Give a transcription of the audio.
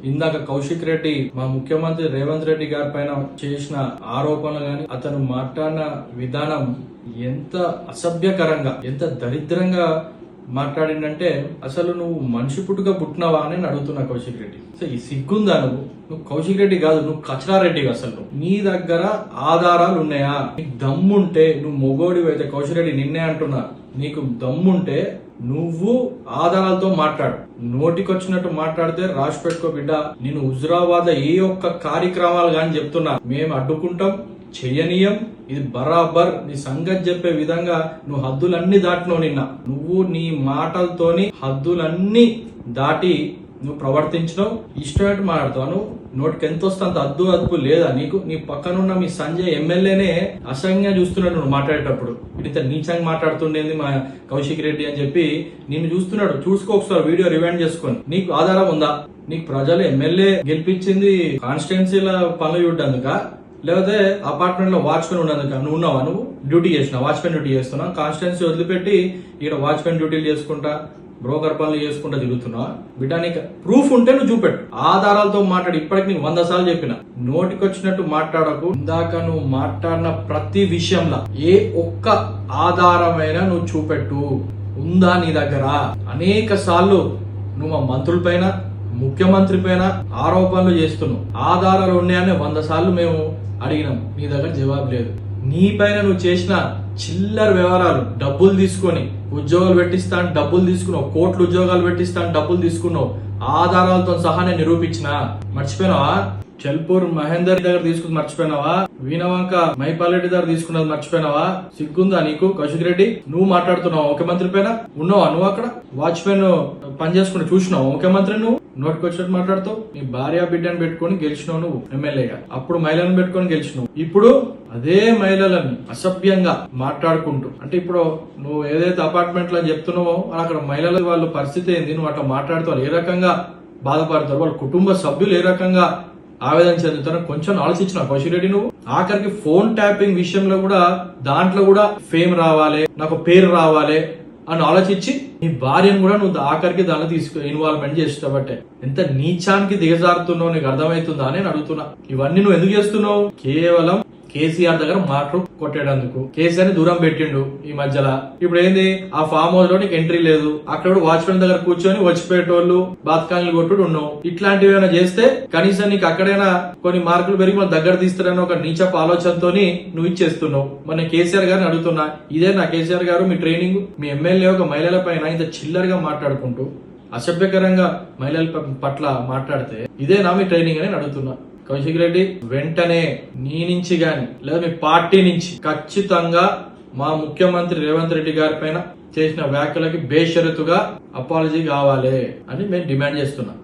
ఇందాక కౌశిక్ రెడ్డి మా ముఖ్యమంత్రి రేవంత్ రెడ్డి గారి పైన చేసిన ఆరోపణలు గాని అతను మాట్లాడిన విధానం ఎంత అసభ్యకరంగా ఎంత దరిద్రంగా మాట్లాడిందంటే అసలు నువ్వు మనిషి పుట్టుక పుట్టినవా అని అడుగుతున్నా కౌశిక్ రెడ్డి. అసలు ఈ సిగ్గుందా నువ్వు కౌశిక్ రెడ్డి కాదు, నువ్వు కచరారెడ్డిగా. అసలు నీ దగ్గర ఆధారాలు ఉన్నాయా? నీకు దమ్ముంటే నువ్వు మొగోడివి అయితే కౌశిక్ రెడ్డి నిన్నే అంటున్నా, నీకు దమ్ముంటే నువ్వు ఆధారాలతో మాట్లాడు. నోటికొచ్చినట్టు మాట్లాడితే రాసి పెట్టుకో బిడ్డ, నేను హుజురాబాద్ ఏ ఒక్క కార్యక్రమాలు గాని చెప్తున్నా మేము అడ్డుకుంటాం, చెయ్యనీయం. ఇది బరాబర్ నీ సంగతి చెప్పే విధంగా నువ్వు హద్దులన్నీ దాటినావు. నిన్న నువ్వు నీ మాటలతోని హద్దులన్నీ దాటి నువ్వు ప్రవర్తించినావు. ఇష్టమైనట్టు మాట్లాడతావు. నోటికి ఎంత వస్తే అంత అదుపు లేదా నీకు? నీ పక్కనున్న మీ సంజయ్ ఎమ్మెల్యేనే అసహ్యంగా చూస్తున్నాడు నువ్వు మాట్లాడేటప్పుడు. ఇంత నీచంగా మాట్లాడుతుండేది మా కౌశిక్ రెడ్డి అని చెప్పి నిన్ను చూస్తున్నాడు. చూసుకో ఒకసారి వీడియో రివైండ్ చేసుకొని. నీకు ఆధారం ఉందా? నీకు ప్రజలు ఎమ్మెల్యే గెలిపించింది కాన్స్టిట్యున్సీల పనులు చూడ్డందుక, లేకపోతే అపార్ట్మెంట్ లో వాచ్మెన్ ఉన్నందుక? నువ్వు ఉన్నావా? నువ్వు డ్యూటీ చేసినా, వాచ్మెన్ డ్యూటీ చేస్తున్నావు. కాన్స్టిట్యున్సీ వదిలిపెట్టి ఇక్కడ వాచ్మెన్ డ్యూటీలు చేసుకుంటా బ్రోకర్ పనులు చేసుకుంటా తిరుగుతున్నావా? బిడ్డ నీకు ప్రూఫ్ ఉంటే నువ్వు చూపెట్టు, ఆధారాలతో మాట్లాడు. ఇప్పటికి నీకు 100 సార్లు చెప్పిన, నోటికొచ్చినట్టు మాట్లాడకు. ఇందాక నువ్వు మాట్లాడిన ప్రతి విషయంలో ఏ ఒక్క ఆధారమైనా నువ్వు చూపెట్టు. ఉందా నీ దగ్గర? అనేక సార్లు నువ్వు మా మంత్రుల పైన ముఖ్యమంత్రి పైన ఆరోపణలు చేస్తున్నావు. ఆధారాలు ఉన్నాయని 100 సార్లు మేము అడిగినాం, నీ దగ్గర జవాబు లేదు. నీ పైన నువ్వు చేసిన చిల్లర వ్యవహారాలు, డబ్బులు తీసుకొని ఉద్యోగాలు పెట్టిస్తాను డబ్బులు తీసుకున్నావు, కోట్ల ఉద్యోగాలు పెట్టిస్తాను డబ్బులు తీసుకున్నావు, ఆధారాలతో సహా నేను నిరూపించిన. మర్చిపోయినావా? చెల్పూర్ మహేందర్ దగ్గర తీసుకుని మర్చిపోయినావా? వీణవంక మైపాలరెడ్డి దగ్గర తీసుకున్నది మర్చిపోయినావా? సిగ్గుందా నీకు కౌశిక్ రెడ్డి? నువ్వు మాట్లాడుతున్నావు ముఖ్యమంత్రి పైన? ఉన్నావా నువ్వు అక్కడ? వాచ్మెన్ పని చేసుకుని చూసినావు ముఖ్యమంత్రి? నువ్వు నోటికొచ్చినట్టు మాట్లాడుతావు. నీ భార్య బిడ్డను పెట్టుకుని గెలిచినావు నువ్వు ఎమ్మెల్యేగా. అప్పుడు మహిళలను పెట్టుకుని గెలిచినావు. ఇప్పుడు అదే మహిళలని అసభ్యంగా మాట్లాడుకుంటూ, అంటే ఇప్పుడు నువ్వు ఏదైతే అపార్ట్మెంట్ లో చెప్తున్నావో అక్కడ మహిళల వాళ్ళ పరిస్థితి ఏంది? నువ్వు అట్లా మాట్లాడుతావు, ఏ రకంగా బాధపడతారు, వాళ్ళ కుటుంబ సభ్యులు ఏ రకంగా ఆవేదన చెందుతారో కొంచెం ఆలోచించిన కౌశిక్ రెడ్డి. నువ్వు ఆఖరికి ఫోన్ ట్యాపింగ్ విషయంలో కూడా దాంట్లో కూడా ఫేమ్ రావాలి, నాకు పేరు రావాలి అని ఆలోచించి నీ భార్యను కూడా నువ్వు ఆఖరికి దానిలో ఇన్వాల్వ్మెంట్ చేస్తావట్టే. ఎంత నీచానికి దిగజారుతున్నావు నీకు అర్థమవుతుందా అని నేను అడుగుతున్నా. ఇవన్నీ నువ్వు ఎందుకు చేస్తున్నావు? కేవలం కేసీఆర్ దగ్గర మాటలు కొట్టేటందుకు. కేసీఆర్ ని దూరం పెట్టిండు ఈ మధ్యలో. ఇప్పుడు ఏంది? ఆ ఫామ్ హౌస్ లో నీకు ఎంట్రీ లేదు, అక్కడ వాచ్మెన్ దగ్గర కూర్చొని వచ్చిపోయేటోళ్ళు బాత్కాన్లు కొట్టుడు ఉన్నావు. ఇట్లాంటివి ఏమైనా చేస్తే కనీసం నీకు అక్కడైనా కొన్ని మార్కులు పెరిగి మన దగ్గర తీస్తారని ఒక నీచపు ఆలోచనతో నువ్వు ఇచ్చేస్తున్నావు. మన కేసీఆర్ గారిని అడుగుతున్నా, ఇదే నా కేసీఆర్ గారు మీ ట్రైనింగ్? మీ ఎమ్మెల్యే ఒక మహిళల పైన ఇంత చిల్లరగా మాట్లాడుకుంటూ అసభ్యకరంగా మహిళల పట్ల మాట్లాడితే ఇదే నా మీ ట్రైనింగ్ అని అడుగుతున్నా. కౌశిక్ రెడ్డి వెంటనే నీ నుంచి గాని లేదా మీ పార్టీ నుంచి ఖచ్చితంగా మా ముఖ్యమంత్రి రేవంత్ రెడ్డి గారి పైన చేసిన వ్యాఖ్యలకి బేషరతుగా అపాలజీ కావాలి అని మేము డిమాండ్ చేస్తున్నాం.